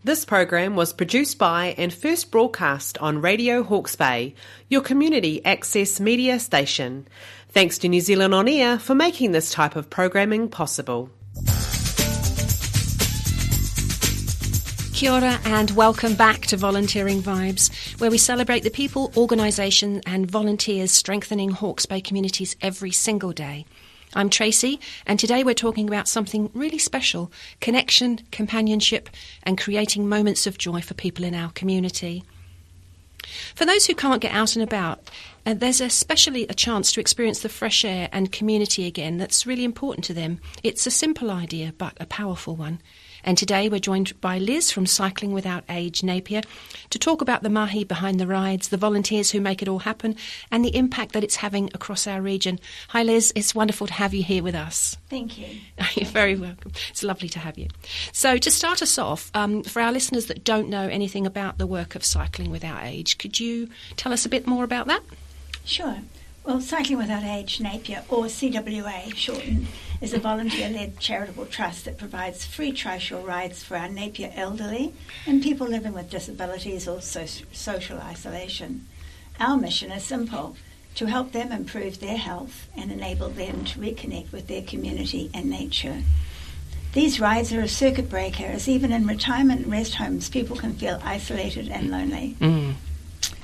This program was produced by and first broadcast on Radio Hawke's Bay, your community access media station. Thanks to New Zealand On Air for making this type of programming possible. Kia ora and welcome back to Volunteering Vibes, where we celebrate the people, organisation and volunteers strengthening Hawke's Bay communities every single day. I'm Tracy, and today we're talking about something really special: connection, companionship and creating moments of joy for people in our community. For those who can't get out and about, there's especially a chance to experience the fresh air and community again that's really important to them. It's a simple idea, but a powerful one. And today we're joined by Liz from Cycling Without Age, Napier, to talk about the mahi behind the rides, the volunteers who make it all happen, and the impact that it's having across our region. Hi Liz, it's wonderful to have you here with us. Thank you. You're very welcome. It's lovely to have you. So to start us off, for our listeners that don't know anything about the work of Cycling Without Age, could you tell us a bit more about that? Sure. Well, Cycling Without Age Napier, or CWA shortened, is a volunteer-led charitable trust that provides free trishaw rides for our Napier elderly and people living with disabilities or social isolation. Our mission is simple: to help them improve their health and enable them to reconnect with their community and nature. These rides are a circuit breaker, as even in retirement rest homes, people can feel isolated and lonely.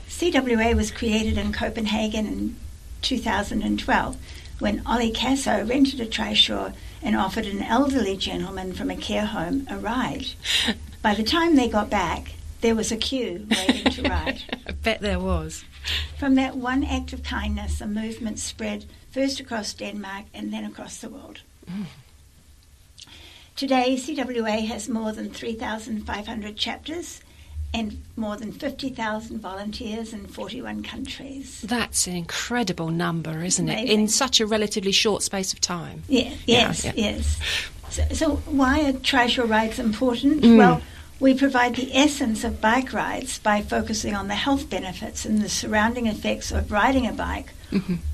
CWA was created in Copenhagen in 2012 when Ole Kassow rented a trishaw and offered an elderly gentleman from a care home a ride. By the time they got back, there was a queue waiting to ride. I bet there was. From that one act of kindness, a movement spread first across Denmark and then across the world. Today, CWA has more than 3,500 chapters and more than 50,000 volunteers in 41 countries. That's an incredible number, isn't Amazing. it? In such a relatively short space of time. Yes. So why are trishaw rides important? Well, we provide the essence of bike rides by focusing on the health benefits and the surrounding effects of riding a bike,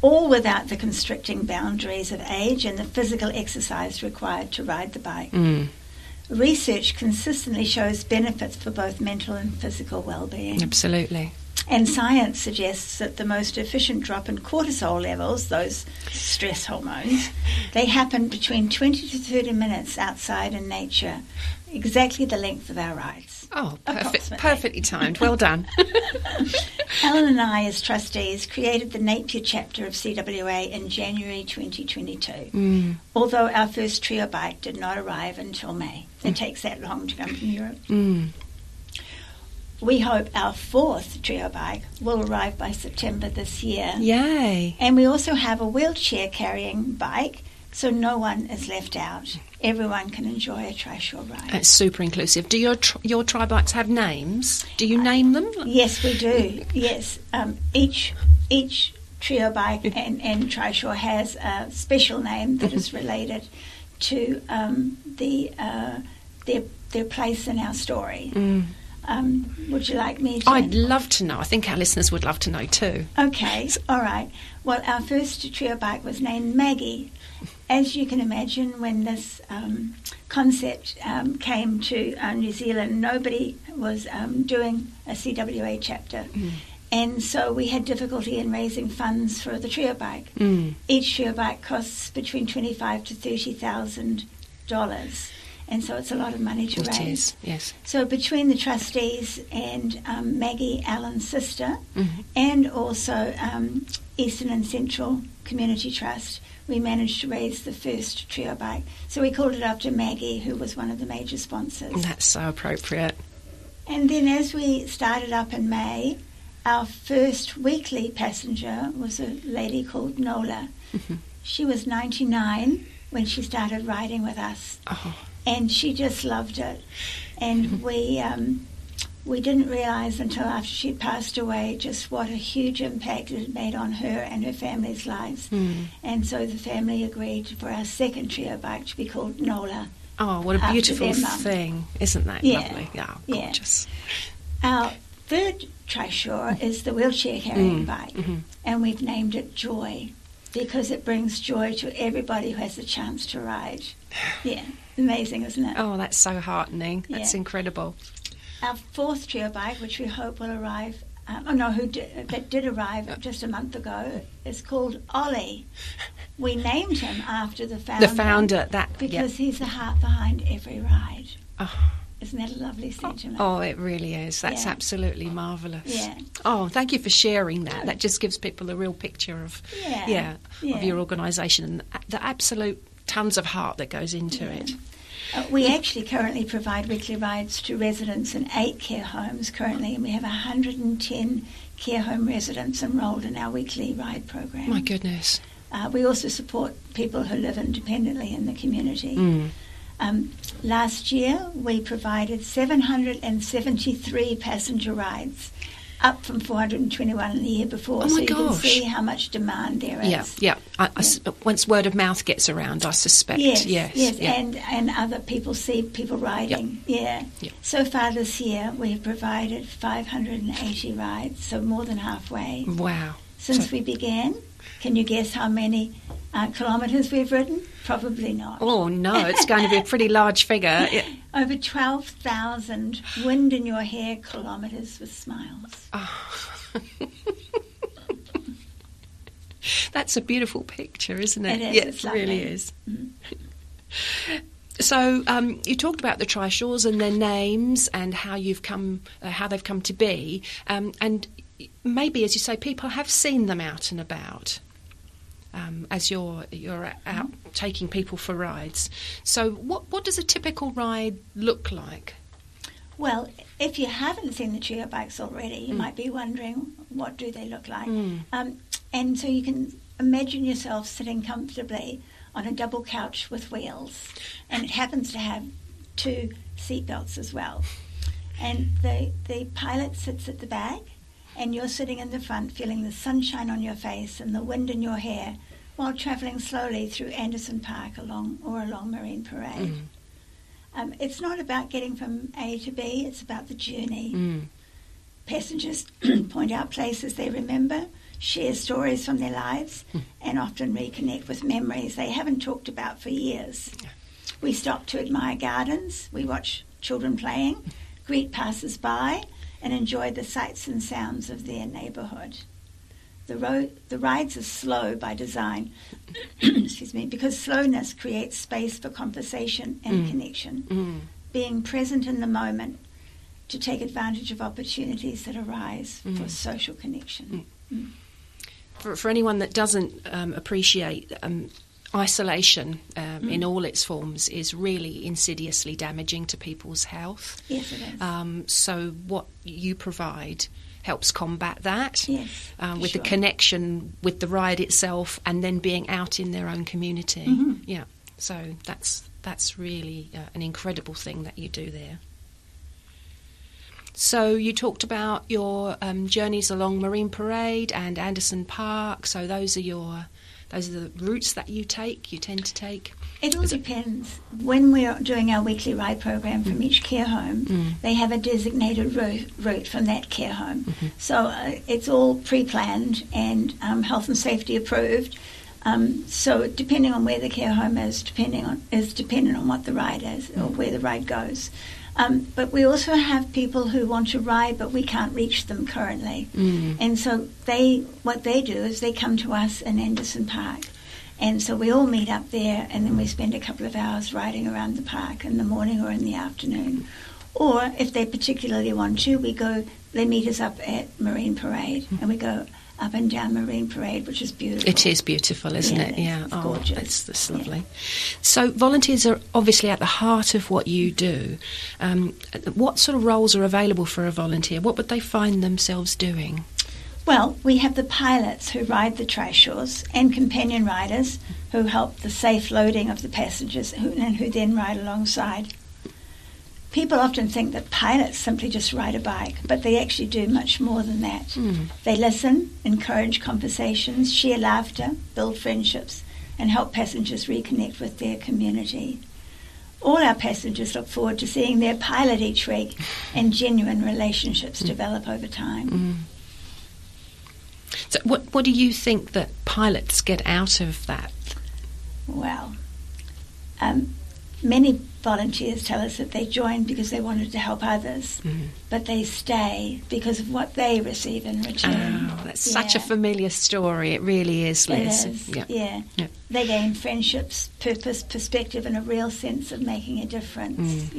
all without the constricting boundaries of age and the physical exercise required to ride the bike. Research consistently shows benefits for both mental and physical well-being. Absolutely. And science suggests that the most efficient drop in cortisol levels, those stress hormones, they happen between 20 to 30 minutes outside in nature, exactly the length of our rides. Oh, perfectly timed. Well done. Ellen and I, as trustees, created the Napier chapter of CWA in January 2022, although our first trio bike did not arrive until May. It takes that long to come from Europe. We hope our fourth trio bike will arrive by September this year. Yay. And we also have a wheelchair-carrying bike, so no one is left out. Everyone can enjoy a trishaw ride. It's super inclusive. Do your tri-bikes have names? Do you name them? Yes, we do. Yes. Each trio bike and trishaw has a special name that is related to their place in our story. Would you like me to? I'd love to know. I think our listeners would love to know too. Okay, all right. Well, our first trio bike was named Maggie. As you can imagine, when this concept came to New Zealand, nobody was doing a CWA chapter. And so we had difficulty in raising funds for the trio bike. Each trio bike costs between $25,000 to $30,000. And so it's a lot of money to raise. It is, yes. So between the trustees and Maggie, Alan's sister, and also Eastern and Central Community Trust, we managed to raise the first trio bike. So we called it after Maggie, who was one of the major sponsors. That's so appropriate. And then as we started up in May, our first weekly passenger was a lady called Nola. She was 99 when she started riding with us. And she just loved it. And we didn't realise until after she'd passed away just what a huge impact it had made on her and her family's lives. And so the family agreed for our second trio bike to be called Nola. Oh, what a beautiful thing. Isn't that lovely? Yeah, gorgeous. Our third trishaw is the wheelchair-carrying bike, and we've named it Joy because it brings joy to everybody who has the chance to ride. Yeah. Amazing, isn't it? Oh, that's so heartening. That's incredible. our fourth trio bike, which we hope will arrive, that did arrive just a month ago, is called Ole. We named him after the founder. The founder, because he's the heart behind every ride. Oh. Isn't that a lovely sentiment? Oh, it really is. That's absolutely marvellous. Yeah. Oh, thank you for sharing that. That just gives people a real picture of of your organisation and the absolute tons of heart that goes into it. We actually currently provide weekly rides to residents in 8 care homes currently, and we have 110 care home residents enrolled in our weekly ride program. My goodness. We also support people who live independently in the community. Last year, we provided 773 passenger rides, up from 421 the year before. Oh my you gosh. can see how much demand there is. Yeah. Once word of mouth gets around, I suspect. Yes. And other people see people riding. Yep. So far this year, we've provided 580 rides, so more than halfway. Wow. Since we began. Can you guess how many kilometres we've ridden? Probably not. Oh, no, it's going to be a pretty large figure. Over 12,000 wind-in-your-hair kilometres with smiles. Oh. That's a beautiful picture, isn't it? It is. Yeah, it's it really is. Mm-hmm. So you talked about the trishaws and their names and how they've come to be, and maybe, as you say, people have seen them out and about. As you're out taking people for rides. So what does a typical ride look like? Well, if you haven't seen the trio bikes already, you might be wondering, what do they look like? And so you can imagine yourself sitting comfortably on a double couch with wheels, and it happens to have 2 seat belts as well. And the pilot sits at the back, and you're sitting in the front feeling the sunshine on your face and the wind in your hair while travelling slowly through Anderson Park along Marine Parade. It's not about getting from A to B, it's about the journey. Passengers point out places they remember, share stories from their lives, and often reconnect with memories they haven't talked about for years. We stop to admire gardens, we watch children playing, greet passers-by, and enjoy the sights and sounds of their neighbourhood. The rides are slow by design, excuse me, because slowness creates space for conversation and connection, being present in the moment to take advantage of opportunities that arise for social connection. For anyone that doesn't appreciate isolation in all its forms is really insidiously damaging to people's health. Yes, it is. So what you provide helps combat that with the connection with the ride itself and then being out in their own community. Yeah, so that's really an incredible thing that you do there. So you talked about your journeys along Marine Parade and Anderson Park. So those are the routes that you tend to take? It all depends. When we're doing our weekly ride program from each care home, they have a designated route from that care home. So it's all pre-planned and health and safety approved. So depending on where the care home is, dependent on what the ride is or where the ride goes. But we also have people who want to ride, but we can't reach them currently. And so what they do is they come to us in Anderson Park. And so we all meet up there, and then we spend a couple of hours riding around the park in the morning or in the afternoon. Or if they particularly want to, they meet us up at Marine Parade, and we go up and down Marine Parade, which is beautiful. It is beautiful, isn't it? Yeah. It's gorgeous. That's lovely. So volunteers are obviously at the heart of what you do. What sort of roles are available for a volunteer? What would they find themselves doing? Well, we have the pilots who ride the trishaws and companion riders who help the safe loading of the passengers and who then ride alongside. People often think that pilots simply just ride a bike, but they actually do much more than that. They listen, encourage conversations, share laughter, build friendships, and help passengers reconnect with their community. All our passengers look forward to seeing their pilot each week, and genuine relationships develop over time. So what do you think that pilots get out of that? Well, Many volunteers tell us that they joined because they wanted to help others, but they stay because of what they receive in return. Oh, that's such a familiar story. It really is, Liz. It is, yeah. They gain friendships, purpose, perspective, and a real sense of making a difference.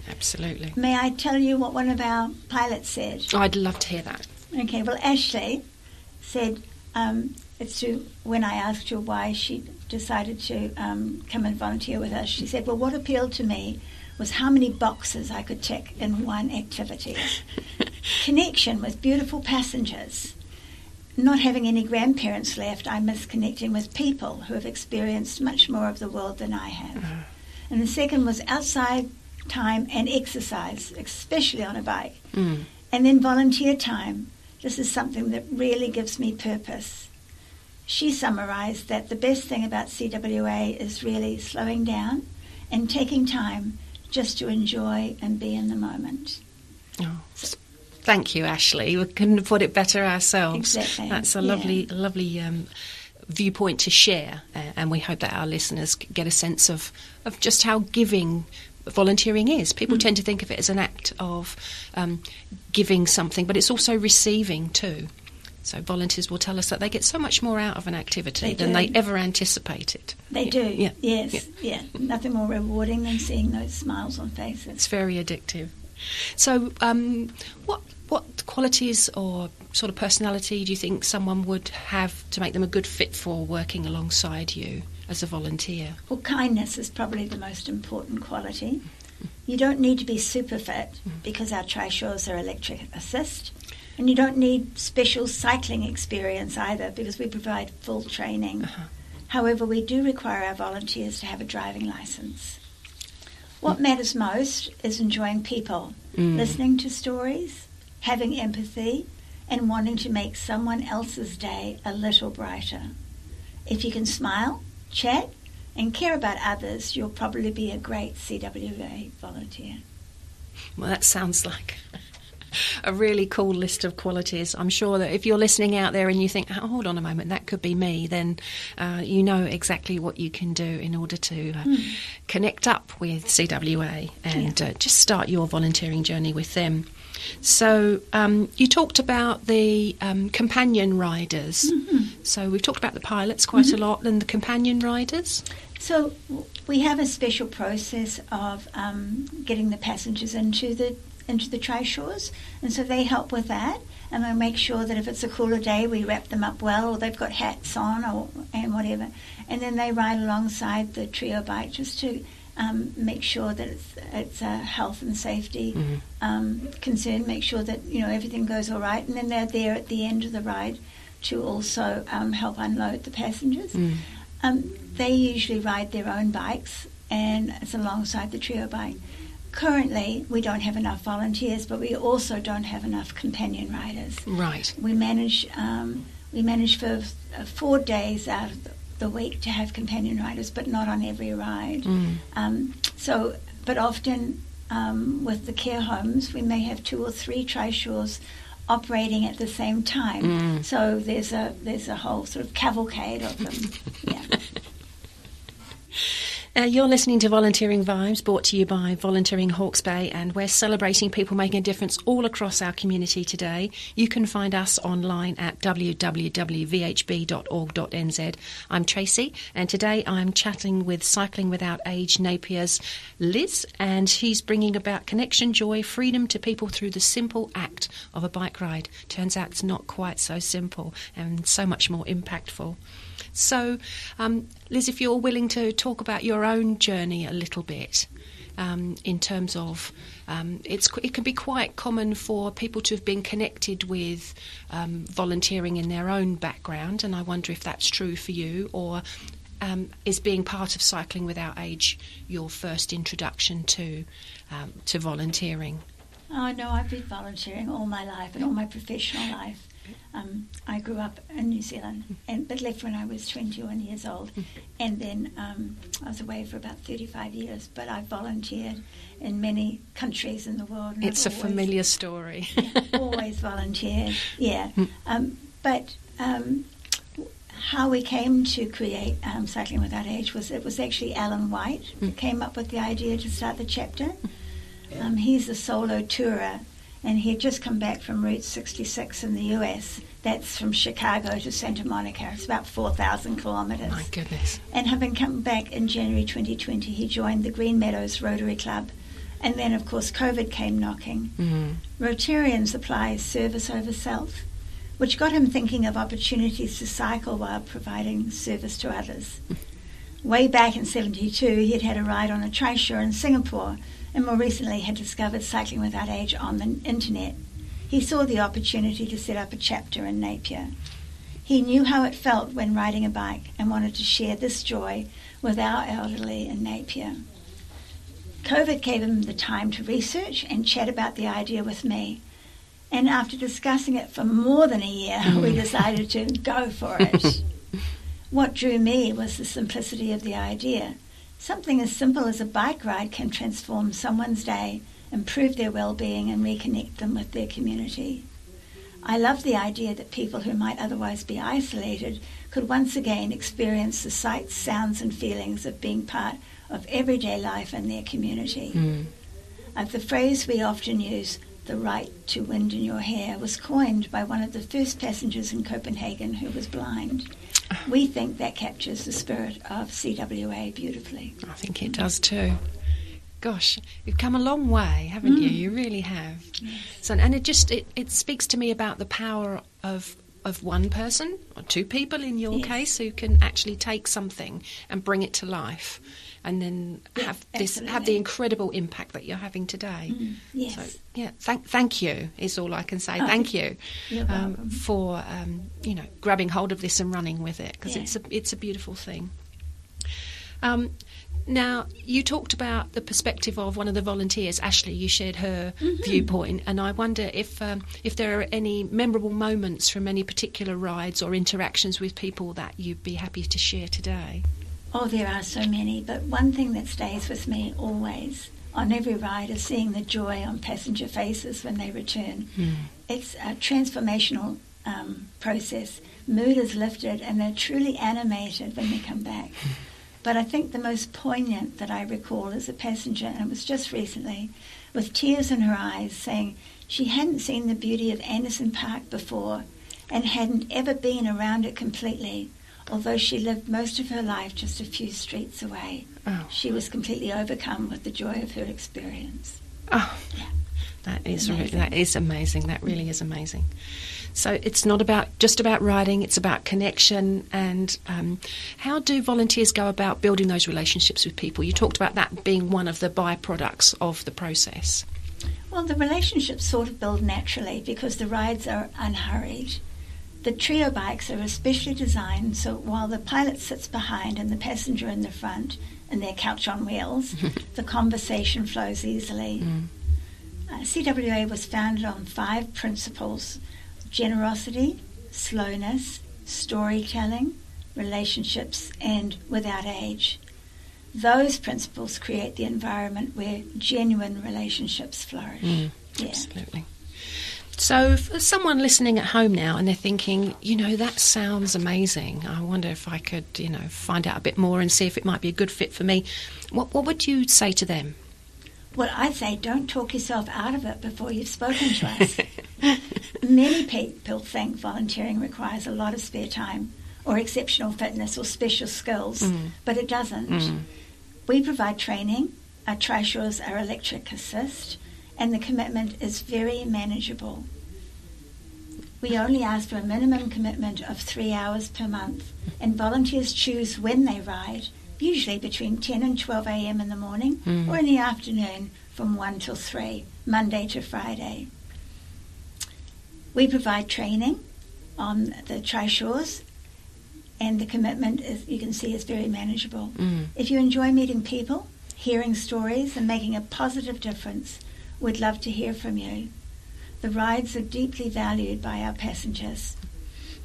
Absolutely. May I tell you what one of our pilots said? Oh, I'd love to hear that. Okay, well, Ashley said, when I asked her why she decided to come and volunteer with us, she said, well, what appealed to me was how many boxes I could tick in one activity. Connection with beautiful passengers. Not having any grandparents left, I miss connecting with people who have experienced much more of the world than I have. And the second was outside time and exercise, especially on a bike. And then volunteer time. This is something that really gives me purpose. She summarised that the best thing about CWA is really slowing down and taking time just to enjoy and be in the moment. Oh, thank you, Ashley. We couldn't have put it better ourselves. Exactly. That's a lovely viewpoint to share, and we hope that our listeners get a sense of just how giving volunteering is. People tend to think of it as an act of giving something, but it's also receiving too. So volunteers will tell us that they get so much more out of an activity than they ever anticipated. They do, yes. Nothing more rewarding than seeing those smiles on faces. It's very addictive. So what qualities or sort of personality do you think someone would have to make them a good fit for working alongside you as a volunteer? Well, kindness is probably the most important quality. You don't need to be super fit because our trishaws are electric assist. And you don't need special cycling experience either because we provide full training. However, we do require our volunteers to have a driving licence. What matters most is enjoying people, listening to stories, having empathy, and wanting to make someone else's day a little brighter. If you can smile, chat, and care about others, you'll probably be a great CWA volunteer. Well, that sounds like a really cool list of qualities. I'm sure that if you're listening out there and you think, oh, hold on a moment, that could be me, then you know exactly what you can do in order to connect up with CWA and just start your volunteering journey with them. So you talked about the companion riders. So we've talked about the pilots quite a lot, and the companion riders. So we have a special process of getting the passengers into the trishaws, and so they help with that, and we make sure that if it's a cooler day we wrap them up well, or they've got hats on and whatever, and then they ride alongside the trio bike just to make sure that it's a health and safety concern, make sure that everything goes all right, and then they're there at the end of the ride to also help unload the passengers. They usually ride their own bikes, and it's alongside the trio bike. Currently, we don't have enough volunteers, but we also don't have enough companion riders. Right. We manage for 4 days out of the week to have companion riders, but not on every ride. But often with the care homes, we may have 2 or 3 trishaws operating at the same time. So there's a whole sort of cavalcade of them. You're listening to Volunteering Vibes, brought to you by Volunteering Hawke's Bay, and we're celebrating people making a difference all across our community today. You can find us online at www.vhb.org.nz. I'm Tracy, and today I'm chatting with Cycling Without Age Napier's Liz, and she's bringing about connection, joy, freedom to people through the simple act of a bike ride. Turns out it's not quite so simple and so much more impactful. So, Liz, if you're willing to talk about your own journey a little bit, in terms of it can be quite common for people to have been connected with volunteering in their own background, and I wonder if that's true for you, or is being part of Cycling Without Age your first introduction to volunteering? Oh, no, I've been volunteering all my life and all my professional life. I grew up in New Zealand, but left when I was 21 years old, and then I was away for about 35 years, but I volunteered in many countries in the world. And it's a familiar story. Always volunteered, but how we came to create Cycling Without Age was it was actually Alan White that came up with the idea to start the chapter. He's a solo tourer, and he had just come back from Route 66 in the US. That's from Chicago to Santa Monica. It's about 4,000 kilometres. My goodness. And having come back in January 2020, he joined the Green Meadows Rotary Club. And then, of course, COVID came knocking. Rotarians apply service over self, which got him thinking of opportunities to cycle while providing service to others. Way back in 1972, he had a ride on a trishaw in Singapore, and more recently had discovered Cycling Without Age on the internet. He saw the opportunity to set up a chapter in Napier. He knew how it felt when riding a bike and wanted to share this joy with our elderly in Napier. COVID gave him the time to research and chat about the idea with me. And after discussing it for more than a year, we decided to go for it. What drew me was the simplicity of the idea. Something as simple as a bike ride can transform someone's day, improve their well-being, and reconnect them with their community. I love the idea that people who might otherwise be isolated could once again experience the sights, sounds, and feelings of being part of everyday life in their community. The phrase we often use, the right to wind in your hair, was coined by one of the first passengers in Copenhagen who was blind. We think that captures the spirit of CWA beautifully. I think it does too. Gosh, you've come a long way, haven't you? You really have. Yes. So, and it speaks to me about the power of one person or two people in your case who can actually take something and bring it to life, and then have the incredible impact that you're having today. Yes. So, thank you is all I can say. Thank you for grabbing hold of this and running with it, because it's a beautiful thing. Now, you talked about the perspective of one of the volunteers, Ashley. You shared her viewpoint, and I wonder if there are any memorable moments from any particular rides or interactions with people that you'd be happy to share today. Oh, there are so many, but one thing that stays with me always on every ride is seeing the joy on passenger faces when they return. It's a transformational process. Mood is lifted and they're truly animated when they come back. But I think the most poignant that I recall is a passenger, and it was just recently, with tears in her eyes, saying she hadn't seen the beauty of Anderson Park before and hadn't ever been around it completely, although she lived most of her life just a few streets away. Oh. She was completely overcome with the joy of her experience. Oh, yeah. That is amazing. That really is amazing. So it's not just about riding, it's about connection. And how do volunteers go about building those relationships with people? You talked about that being one of the byproducts of the process. Well, the relationships sort of build naturally because the rides are unhurried. The trio bikes are especially designed so while the pilot sits behind and the passenger in the front in their couch on wheels, the conversation flows easily. CWA was founded on 5 principles: generosity, slowness, storytelling, relationships, and without age. Those principles create the environment where genuine relationships flourish. Absolutely. So for someone listening at home now and they're thinking, that sounds amazing, I wonder if I could, find out a bit more and see if it might be a good fit for me, what would you say to them? Well, I'd say don't talk yourself out of it before you've spoken to us. Many people think volunteering requires a lot of spare time or exceptional fitness or special skills, but it doesn't. We provide training, our trishaws are electric assist, and the commitment is very manageable. We only ask for a minimum commitment of 3 hours per month, and volunteers choose when they ride, usually between 10 and 12 a.m. in the morning or in the afternoon from 1 till 3, Monday to Friday. We provide training on the trishaws, and the commitment, as you can see, is very manageable. If you enjoy meeting people, hearing stories and making a positive difference, we'd love to hear from you. The rides are deeply valued by our passengers.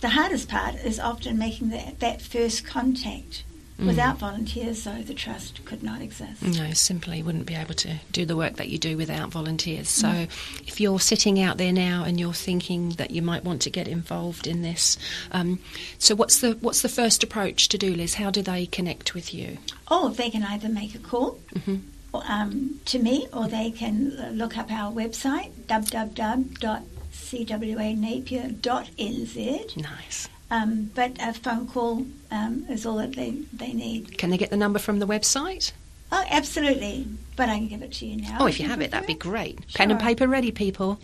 The hardest part is often making that first contact Without volunteers, though, the trust could not exist. No, simply wouldn't be able to do the work that you do without volunteers. So if you're sitting out there now and you're thinking that you might want to get involved in this, so what's the first approach to do, Liz? How do they connect with you? Oh, they can either make a call to me, or they can look up our website, www.cwanapier.nz. Nice. But a phone call is all that they need. Can they get the number from the website? Oh, absolutely. But I can give it to you now. Oh, if you have it, that'd be great. Sure. Pen and paper ready, people.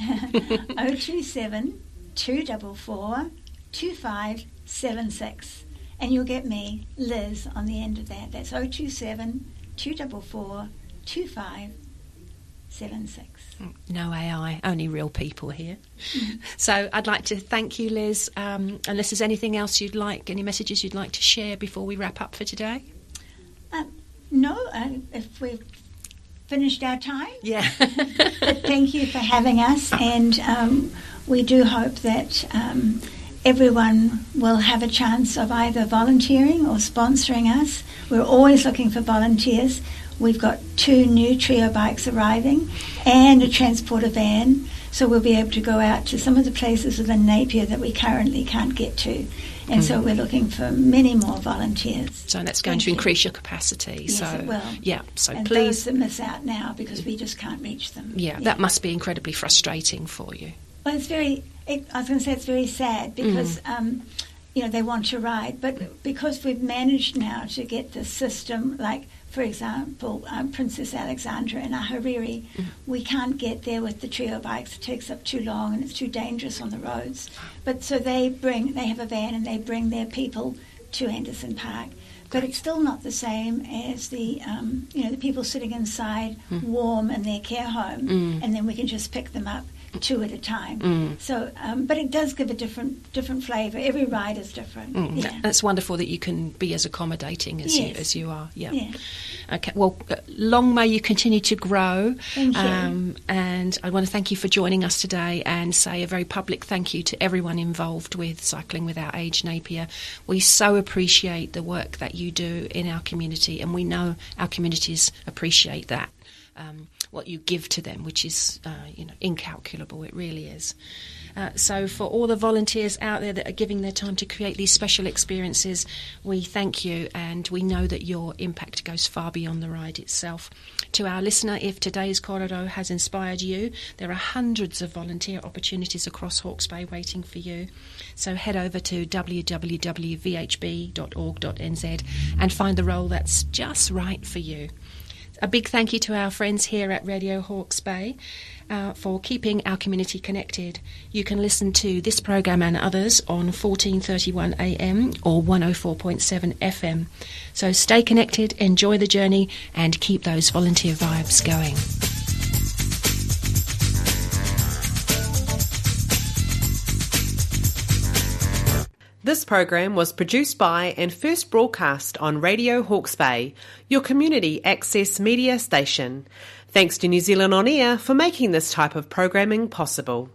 027 244 2576. And you'll get me, Liz, on the end of that. That's 027 244 2576. No AI, only real people here. So I'd like to thank you, Liz. Unless there's anything else you'd like, any messages you'd like to share before we wrap up for today? No, if we've finished our time. Yeah. But thank you for having us, and we do hope that everyone will have a chance of either volunteering or sponsoring us. We're always looking for volunteers. We've got 2 new trio bikes arriving and a transporter van, so we'll be able to go out to some of the places within Napier that we currently can't get to. And so we're looking for many more volunteers. So that's going to increase your capacity. Yes, so, it will. Yeah, so and please. those that miss out now because we just can't reach them. Yeah, that must be incredibly frustrating for you. Well, it's very sad because, they want to ride. But because we've managed now to get the system, like, for example, Princess Alexandra and Ahuriri, we can't get there with the trio bikes. It takes up too long and it's too dangerous on the roads. But so they have a van and they bring their people to Anderson Park. But it's still not the same as the people sitting inside warm in their care home, and then we can just pick them up 2 at a time. So, but it does give a different flavour. Every ride is different. Yeah. It's wonderful that you can be as accommodating as Yes. you are. Yeah. Yeah. Okay. Well, long may you continue to grow. Thank you. And I want to thank you for joining us today and say a very public thank you to everyone involved with Cycling Without Age Napier. We so appreciate the work that you do in our community, and we know our communities appreciate that. What you give to them, which is incalculable. It really is. So for all the volunteers out there that are giving their time to create these special experiences, we thank you, and we know that your impact goes far beyond the ride itself. To our listener, if today's korero has inspired you, there are hundreds of volunteer opportunities across Hawke's Bay waiting for you. So head over to www.vhb.org.nz and find the role that's just right for you. A big thank you to our friends here at Radio Hawke's Bay for keeping our community connected. You can listen to this program and others on 1431 AM or 104.7 FM. So stay connected, enjoy the journey, and keep those volunteer vibes going. This program was produced by and first broadcast on Radio Hawke's Bay, your community access media station. Thanks to New Zealand On Air for making this type of programming possible.